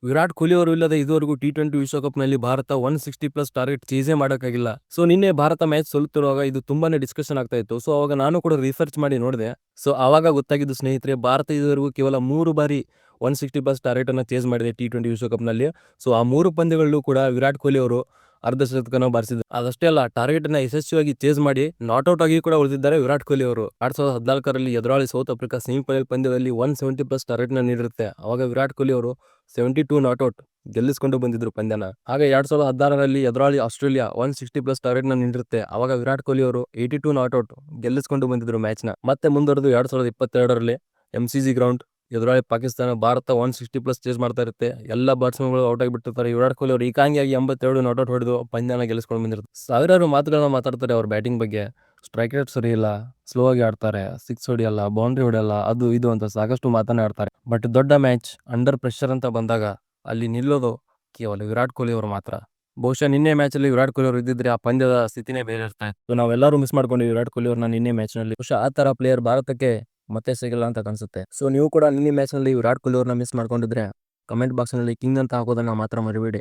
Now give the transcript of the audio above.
ವಿರಾಟ್ ಕೊಹ್ಲಿ ಅವರು ಇಲ್ಲದೆ ಇದುವರೆಗೂ ಟಿ20 ವಿಶ್ವಕಪ್ನಲ್ಲಿ ಭಾರತ 160+ ಟಾರ್ಗೆಟ್ ಚೇಸೇ ಮಾಡೋಕ್ಕಾಗಿಲ್ಲ. ಸೊ ನಿನ್ನೆ ಭಾರತ ಮ್ಯಾಚ್ ಸೋಲುತ್ತಿರುವಾಗ ಇದು ತುಂಬಾನೇ ಡಿಸ್ಕಷನ್ ಆಗ್ತಾ ಇತ್ತು. ಸೊ ಅವಾಗ ನಾನು ಕೂಡ ರಿಸರ್ಚ್ ಮಾಡಿ ನೋಡಿದೆ. ಸೊ ಆವಾಗ ಗೊತ್ತಾಗಿದ್ದು ಸ್ನೇಹಿತರೆ, ಭಾರತ ಇದುವರೆಗೂ ಕೇವಲ 3 ಬಾರಿ 160+ ಟಾರ್ಗೆಟ್ ಅನ್ನು ಚೇಸ್ ಮಾಡಿದೆ ಟಿ20 ವಿಶ್ವಕಪ್ನಲ್ಲಿ. ಸೊ ಆ 3 ಪಂದ್ಯಗಳಲ್ಲೂ ಕೂಡ ವಿರಾಟ್ ಕೊಹ್ಲಿ ಅವರು ಅರ್ಧ ಶತಕನ ಬಾರಿಸಿದ್ರು. ಅದಷ್ಟೇ ಅಲ್ಲ, ಟಾರ್ಗೆಟ್ ಅನ್ನ ಯಶಸ್ವಿಯಾಗಿ ಚೇಸ್ ಮಾಡಿ ನಾಟ್ಔಟ್ ಆಗಿ ಕೂಡ ಉಳಿದಿದ್ದಾರೆ ವಿರಾಟ್ ಕೊಹ್ಲಿ ಅವರು. 2014ರಲ್ಲಿ ಎದುರಾಳಿ ಸೌತ್ ಆಫ್ರಿಕಾ ಸೆಮಿಫೈನಲ್ ಪಂದ್ಯದಲ್ಲಿ 170+ ಟಾರ್ಗೆಟ್ ನ ನೀಡಿರುತ್ತೆ. ಅವಾಗ ವಿರಾಟ್ ಕೊಹ್ಲಿ ಅವರು 72 ನಾಟ್ಔಟ್ ಗೆಲ್ಲಿಸಿಕೊಂಡು ಬಂದಿದ್ರು ಪಂದ್ಯನ. ಹಾಗೆ 2016ರಲ್ಲಿ ಎದುರಾಳಿ ಆಸ್ಟ್ರೇಲಿಯಾ 160+ ಟಾರ್ಗೆಟ್ ನ ನೀಡಿರುತ್ತೆ. ಅವಾಗ ವಿರಾಟ್ ಕೊಹ್ಲಿ ಅವರು 82 ನಾಟ್ಔಟ್ ಗೆಲ್ಲಿಸಿಕೊಂಡು ಬಂದಿದ್ರು ಮ್ಯಾಚ್ ನ. ಮತ್ತೆ ಮುಂದುವರೆದು 2022ರಲ್ಲಿ MCG ಗ್ರೌಂಡ್ ಎದುರಾಳಿ ಪಾಕಿಸ್ತಾನ ಭಾರತ 160+ ಚೇಸ್ ಮಾಡ್ತಾ ಇರುತ್ತೆ. ಎಲ್ಲ ಬ್ಯಾಟ್ಸ್ಮನ್ಗಳು ಔಟ್ ಆಗಿಬಿಟ್ಟಿರ್ತಾರೆ. ವಿರಾಟ್ ಕೊಹ್ಲಿ ಅವರು ಏಕಾಂಗಿಯಾಗಿ 82 ನಾಟ್ಔಟ್ ಹೊಡೆದು ಪಂದ್ಯನ ಗೆಲ್ಲಿಸ್ಕೊಂಡು ಬಂದಿರ್ತಾರೆ. ಸಾವಿರಾರು ಮಾತುಗಳನ್ನ ಮಾತಾಡ್ತಾರೆ ಅವ್ರ ಬ್ಯಾಟಿಂಗ್ ಬಗ್ಗೆ. ಸ್ಟ್ರೈಕ್ ರೇಟ್ ಸರಿ ಇಲ್ಲ, ಸ್ಲೋ ಆಗಿ ಆಡ್ತಾರೆ, ಸಿಕ್ಸ್ ಹೊಡಿಯಲ್ಲ, ಬೌಂಡ್ರಿ ಹೊಡೆಯಲ್ಲ, ಅದು ಇದು ಅಂತ ಸಾಕಷ್ಟು ಮಾತನ್ನ ಆಡ್ತಾರೆ. ಬಟ್ ದೊಡ್ಡ ಮ್ಯಾಚ್ ಅಂಡರ್ ಪ್ರೆಷರ್ ಅಂತ ಬಂದಾಗ ಅಲ್ಲಿ ನಿಲ್ಲೋದು ಕೇವಲ ವಿರಾಟ್ ಕೊಹ್ಲಿ ಅವರು ಮಾತ್ರ. ಬಹುಶಃ ನಿನ್ನೆ ಮ್ಯಾಚ್ ಅಲ್ಲಿ ವಿರಾಟ್ ಕೊಹ್ಲಿ ಅವರು ಇದ್ದಿದ್ರೆ ಆ ಪಂದ್ಯದ ಸ್ಥಿತಿನೇ ಬೇರೆ ಇರ್ತಾ ಇತ್ತು. ನಾವೆಲ್ಲರೂ ಮಿಸ್ ಮಾಡ್ಕೊಂಡಿವಿ ವಿರಾಟ್ ಕೊಹ್ಲಿ ಅವ್ರನ್ನ ನಿನ್ನೆ ಮ್ಯಾಚ್ ನಲ್ಲಿ. ಬಹುಶಃ ಆ ತರ ಪ್ಲೇಯರ್ ಭಾರತಕ್ಕೆ ಮತ್ತೆ ಸಿಗಲ್ಲ ಅಂತ ಕಾಣಿಸುತ್ತೆ. ಸೊ ನೀವು ಕೂಡ ನಿನ್ನೆ ಮ್ಯಾಚ್ ನಲ್ಲಿ ವಿರಾಟ್ ಕೊಹ್ಲಿ ಅವ್ರನ್ನ ಮಿಸ್ ಮಾಡ್ಕೊಂಡಿದ್ರೆ ಕಮೆಂಟ್ ಬಾಕ್ಸ್ ನಲ್ಲಿ ಕಿಂಗ್ ಅಂತ ಹಾಕೋದನ್ನ ಮಾತ್ರ ಮರಿಬೇಡಿ.